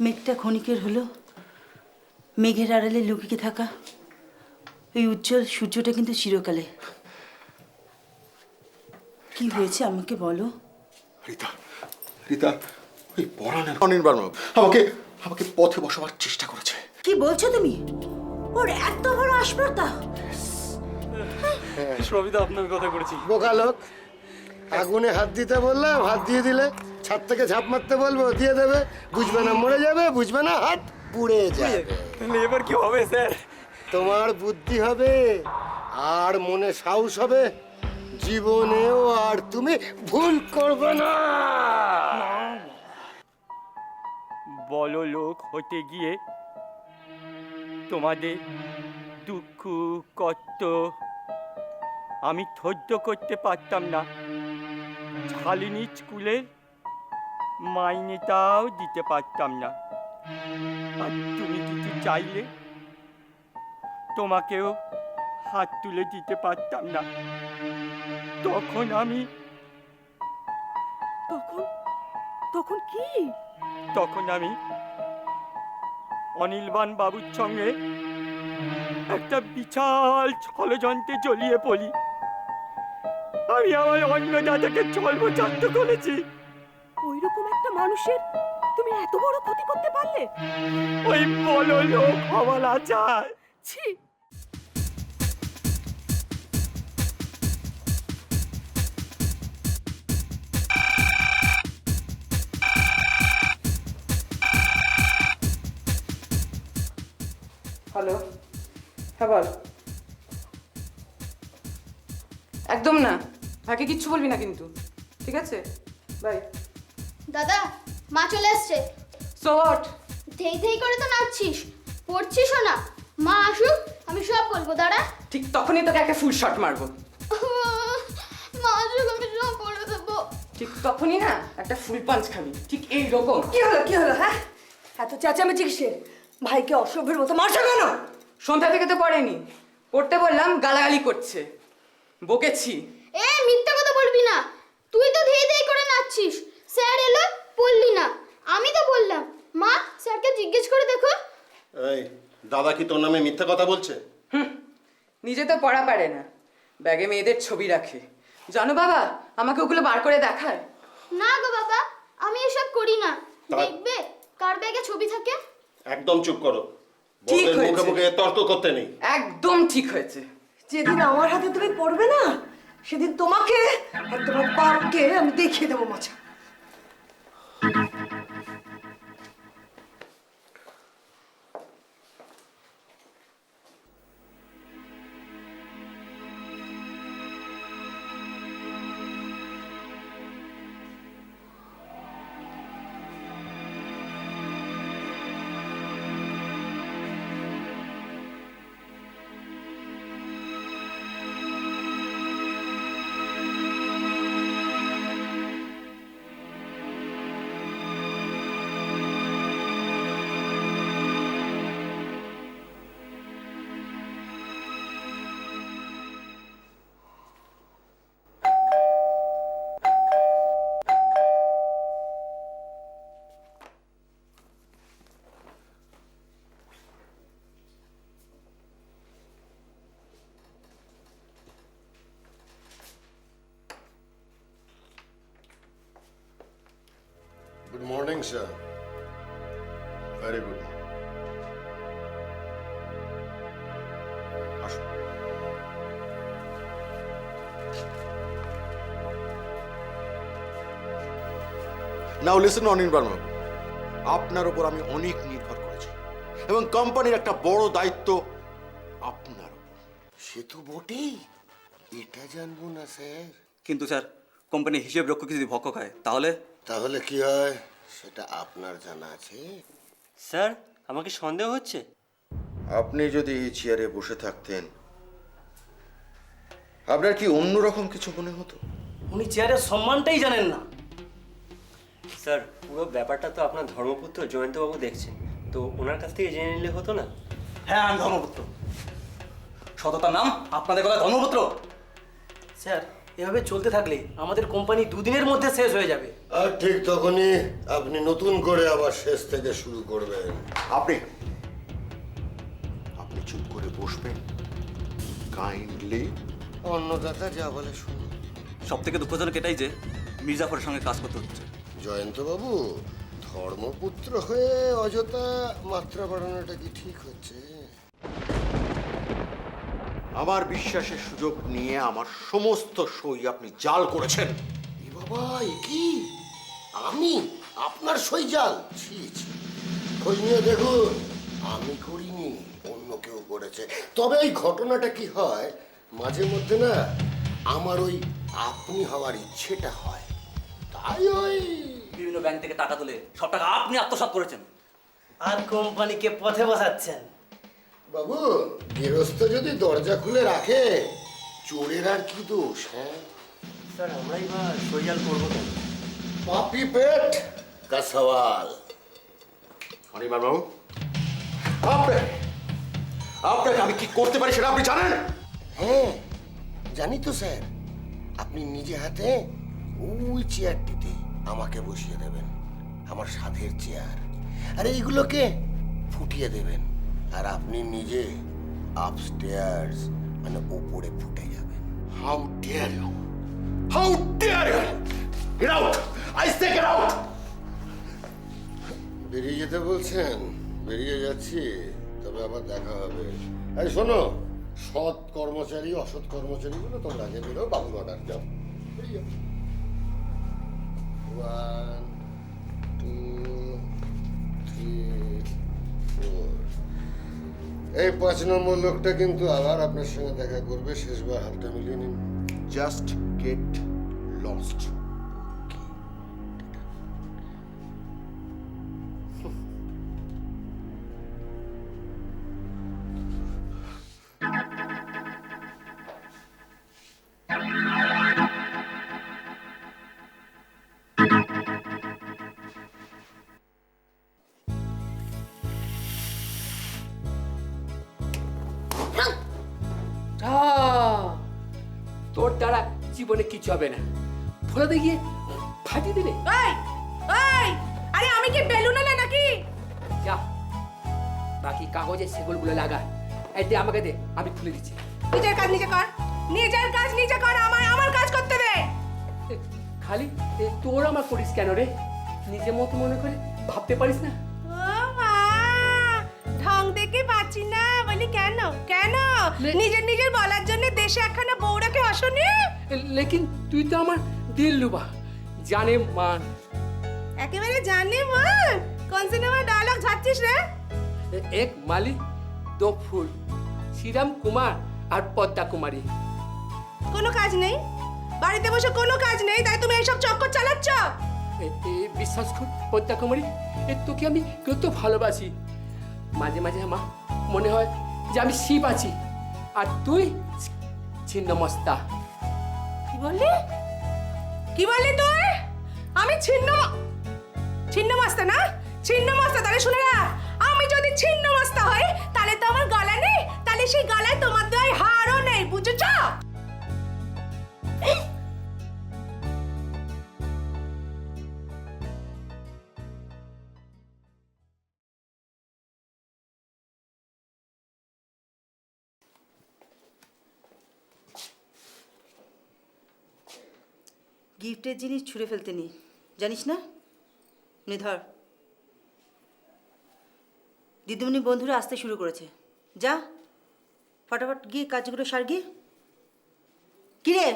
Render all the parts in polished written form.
মেঘটা ক্ষণিকের হলো, মেঘের আড়ালে লুকিয়ে থাকা ওই উজ্জ্বল সূর্যটা কিন্তু চিরকালে। কি হয়েছে আমাকে বলো। রীতা, রীতা, ওই পরাণের অনির্বাণ আমাকে আমাকে পথে বসাবার চেষ্টা করেছে। কি বলছো তুমি? ওর এত বড় আসপর্দা! সবিতা আপনার কথা করেছি। বোকা লোক, আগুনে হাত দিতে বললাম, হাত দিয়ে দিলে। ছাদ থেকে ঝাঁপ মারতে বলবো, দিয়ে দেবে। বুঝবে না মরে যাবে, বুঝবে না হাত পুড়ে যাবে। তাহলে এবার কি হবে স্যার? তোমার বুদ্ধি হবে আর মনে সাহস হবে, জীবনেও আর তুমি ভুল করবে না। বলো লোক হতে গিয়ে তোমাদের দুঃখ কষ্ট আমি সহ্য করতে পারতাম না। শালিনী স্কুলে মাইনেটাও দিতে পারতাম না। আর তুমি কিছু চাইলে তোমাকেও হাত তুলে দিতে পারতাম না। তখন আমি তখন কি? তখন আমি অনির্বাণ বাবুর সঙ্গে একটা বিশাল ষড়যন্ত্রে জড়িয়ে পড়ি। আমি আমার অন্নদাতাকে ছলবচান্ত করেছি। ওইরকম একটা মানুষের তুমি এত বড় ক্ষতি করতে পারলে? ওই বলো লোক হওয়ালা চায়। ছি! হ্যালো, হ্যাঁ বল। একদম না, তাকে কিচ্ছু বলবি না কিন্তু, ঠিক আছে? বাই। দাদা, মা চলে এসছে। So what? থেই থেই করে তো নাচছিস, পড়ছিসও না। মা আসুক, আমি সব বলবো। দাঁড়া। ঠিক তখনই তোকে একটা ফুল শট মারবো। মা আসুক, আমি সব বলে দেবো। ঠিক তখনই না একটা ফুল পাঞ্চ খাবি, ঠিক এই রকম। কি হলো হ্যাঁ? এত চেঁচামেচি কিসের? ভাইকে অসভ্যের মতো মারছো কেন? সন্ধ্যা থেকে তো পড়েনি, পড়তে বললাম গালাগালি করছে, বকেছি। মিথ্যা কথা বলবি না। তুই তো থেই থেই করে নাচছিস, স্যার এলো বললি না। আমি তো বললাম। মা, স্যারকে জিজ্ঞেস করে দেখো। এই দাদা কি তোর নামে মিথ্যা কথা বলছে? নিজে তো পড়া পারে না, ব্যাগে মেয়েদের ছবি রাখে। জানো বাবা, আমাকে ওগুলো বার করে দেখায়। না গো বাবা, আমি এসব করি না। দেখবে কার ব্যাগে ছবি থাকে। একদম চুপ করো। ঠিক বড়দের মুখে হয়েছে। মুখে তর্ক করতে নেই। একদম ঠিক হয়েছে। যেদিন আমার হাতে তুমি পড়বে না, সেদিন তোমাকে আর তোমার বাপকে আমি দেখিয়ে দেবো মাছা। Good morning sir. Very good morning. আসুন। নাও লিসেন অনির্বাণ বাবু, আপনার উপর আমি অনেক নির্ভর করেছি এবং কোম্পানির একটা বড় দায়িত্ব আপনার উপর। সে তো বটেই, এটা জানবো না স্যার। কিন্তু স্যার, কোম্পানির হিসেব রক্ষক যদি ভক্ষক হয় তাহলে? তাহলে কি হয় সেটা আপনার জানা আছে? স্যার, আমাকে সন্দেহ হচ্ছে। আপনি যদি এই চেয়ারে বসে থাকতেন, আপনার কি অন্যরকম কিছু মনে হতো? উনি চেয়ারের সম্মানটাই জানেন না। স্যার, পুরো ব্যাপারটা তো আপনার ধর্মপুত্র জয়ন্তবাবু দেখছেন, তো ওনার কাছ থেকে জেনে নিলে হতো না? হ্যাঁ, আমি ধর্মপুত্র। সততার নাম আপনাদের গলায় ধর্মপুত্র। স্যার, এভাবে চলতে থাকলে আমাদের কোম্পানি দুদিনের মধ্যে শেষ হয়ে যাবে। আর ঠিক তখনই আপনি নতুন করে আবার শেষ থেকে শুরু করবেন। আপনি আপনি চুপ করে বসবেন কাইন্ডলি। অন্নদাতা যা বলে শুনুন। সব থেকে দুঃখজনক এটাই যে মির্জাফরের সঙ্গে কাজ করতে হচ্ছে। জয়ন্তবাবু, ধর্মপুত্র হয়ে অযথা মাত্রা বাড়ানোটা কি ঠিক হচ্ছে? আমার বিশ্বাসের সুযোগ নিয়ে আমার সমস্ত সই আপনি জাল করেছেন। এ বাবা, এ কি? আমি আপনার সই জাল? ছি ছি, খোঁজ নিয়ে দেখুন, আমি করিনি, অন্য কেউ করেছে। তবে এই ঘটনাটা কি হয়, মাঝে মধ্যে না আমার ওই আপনি হওয়ার ইচ্ছেটা হয়, তাই ওই বিভিন্ন ব্যাংক থেকে টাকা তুলে সব টাকা আপনি আত্মসাৎ করেছেন। আর কোম্পানিকে পথে বসাচ্ছেন। বাবু, গৃহস্থ যদি দরজা খুলে রাখে, চোরের আর কি দোষ? হ্যাঁ, স্যার আমরাই বা সইজাল করবো কেন? পাপি পেট কা সওয়াল। অনির্বাণ বাবু, আপনাকে আমি কি করতে পারি সেটা আপনি জানেন? হ্যাঁ জানি তো স্যার। আপনি নিজে হাতে ওই চেয়ারটিতে আমাকে বসিয়ে দেবেন, আমার সাধের চেয়ার, আর এইগুলোকে ফুটিয়ে দেবেন, আর আপনি নিজে আপস্টেয়ার্স মানে ওপরে ফুটে যাবেন। How dare you, how dare you, get out, I say get out. বেরিয়ে যেতে বলছেন? বেরিয়ে যাচ্ছি, তবে আবার দেখা হবে। আরে শোনো, সৎ কর্মচারী অসৎ কর্মচারীগুলো তোমরা আগে বেরো, বাবুর অর্ডার যাও, বেরিয়ে যাও। 1 2 3 4। এই 5 নম্বর লোকটা কিন্তু আবার আপনার সঙ্গে দেখা করবে, শেষবার হাতটা মিলিয়ে নিন। Just get lost. তোর দ্বারা জীবনে কিছু হবে না, ফোলাতে গিয়ে ফাটিয়ে দিলে। আরে আমি কি বেলুন না নাকি? যা, বাকি কাগজে সেগুলগুলো লাগা। এই দে, আমাকে দে, আমি খুলে দিচ্ছি। নিজের কাজ নিজে কর, নিজের কাজ নিজে কর, আমার কাজ করতে দে। খালি তোর আমার করিস কেন রে? নিজের মতো মনে করে ভাবতে পারিস না? ঢং দেখে পাচ্ছি না বলি কেন? কেন নিজের বলার জন্য দেশে একখানা বউরাকে আসনি? লেকিন তুই তো আমার দিল লুবা, জানে মান। একেবারে জানি মান? কোন সিনেমা ডায়লগ ঝাড়ছিস রে? এক মালি দো ফুল, শ্রীরাম কুমার আর পদ্মা কুমারী। কোনো কাজ নেই বাড়িতে বসে, কোনো কাজ নেই, তাই তুমি এইসব চক্কর চালাচ্ছ? বিশ্বাস কর পদ্মা কুমারী, তোকে আমি কত ভালোবাসি। মাঝে মাঝে আমার মনে হয় যে আমি শিব আছি আর তুই ছিন্নমস্তা। কি বললি? কি বললি তুই? আমি ছিন্নমস্তা না? ছিন্নমস্তা? তাহলে শুনে না, আমি যদি ছিন্নমস্তা হই তাহলে তো আমার গলা নেই, তাহলে সেই গলায় তোমার দই হারও নেই, বুঝেছ? গিফটের জিনিস ছুঁড়ে ফেলতে নেই, জানিস না? নে ধর। দিদিমণি বন্ধুরা আসতে শুরু করেছে, যা ফটাফট গিয়ে কাজগুলো সার গিয়ে। কিরে,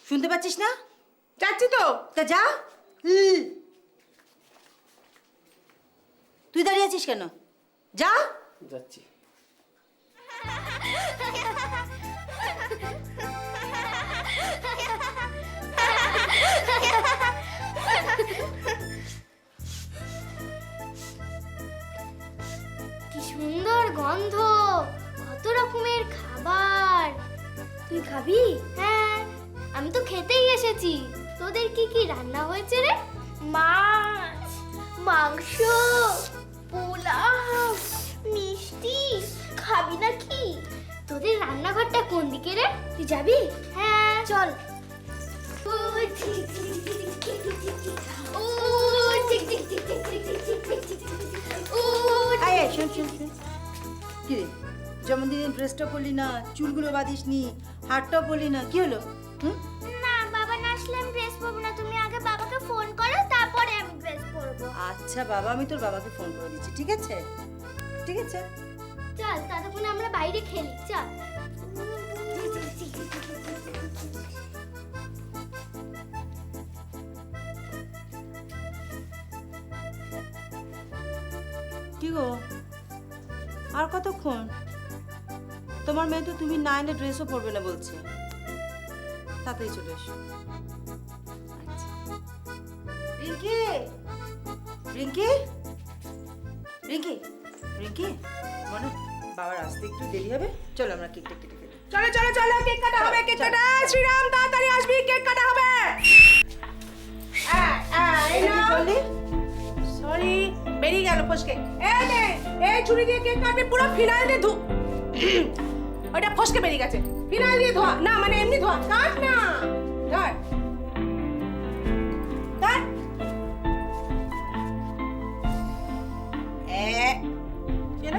শুনতে পাচ্ছিস না? যাচ্ছি তো। তা যা। তুই দাঁড়িয়ে আছিস কেন? যা। যাচ্ছি। কি সুন্দর গন্ধ, কত রকমের খাবার। তুই খাবি? হ্যাঁ, আমি তো খেতেই এসেছি। তোদের কি কি রান্না হয়েছে রে? মাছ, মাংস, পোলাও, মিষ্টি। খাবি নাকি? তোদের রান্নাঘরটা কোন দিকে রে? তুই যাবি? হ্যাঁ। চল এই, শোন শোন শোন কি রে জন্মদিনের ড্রেসটা পরলি না, চুলগুলো বাঁধিস নি, হাতটাও পরলি না, কি হলো? হুম? না বাবা না আসলে আমি ড্রেস পরবো না, তুমি আগে বাবাকে ফোন করো তারপরে আমি ড্রেস পরবো। আচ্ছা বাবা, আমি তোর বাবাকে ফোন করে দিচ্ছি, ঠিক আছে? ঠিক আছে। চল ততক্ষণ আমরা বাইরে খেলি, চল। কি গো, আর কতক্ষণ? তোমার মেয়ে তো তুমি না এলে ড্রেসও পরবে না বলছে, তাড়াতাড়ি চলে এসো। আচ্ছা। রিঙ্কি রিঙ্কি রিঙ্কি রিঙ্কি, মানে বাবার আসতে একটু দেরি হবে, চলো আমরা কেকটা কেটে ফেলি। চলো চলো চলো, কেক কাটা হবে, কেক কাটা। শ্রীরাম তাড়াতাড়ি আসবি, কেক কাটা হবে। এই নাও। সরি, বেরিয়ে গেল ফসকে। এই নে, এই ছুরি দিয়ে কেক কাটবে, পুরো ফিনাইল দিয়ে ওটা ফসকে বেরিয়ে গেছে। ফিনাইল দিয়ে ধোয়া না, মানে এমনি ধোয়া, কাট না, ধর কাট। কেন?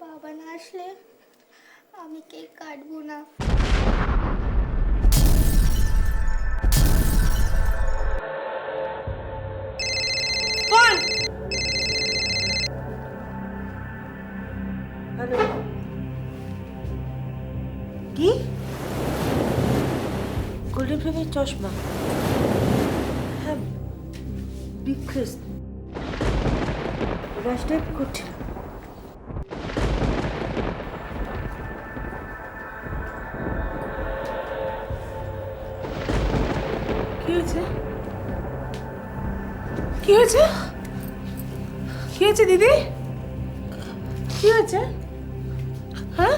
বাবা না আসলে আমি কেক কাটবো না। কোন? হ্যালো, কি গোল্ডেন ফ্রেমের চশমা? হ্যাঁ, বিক্রেস রাশ টাইপ করছিল। কি হয়েছে? কি হয়েছে? কি হয়েছে দিদি? কি হয়েছে? হ্যাঁ?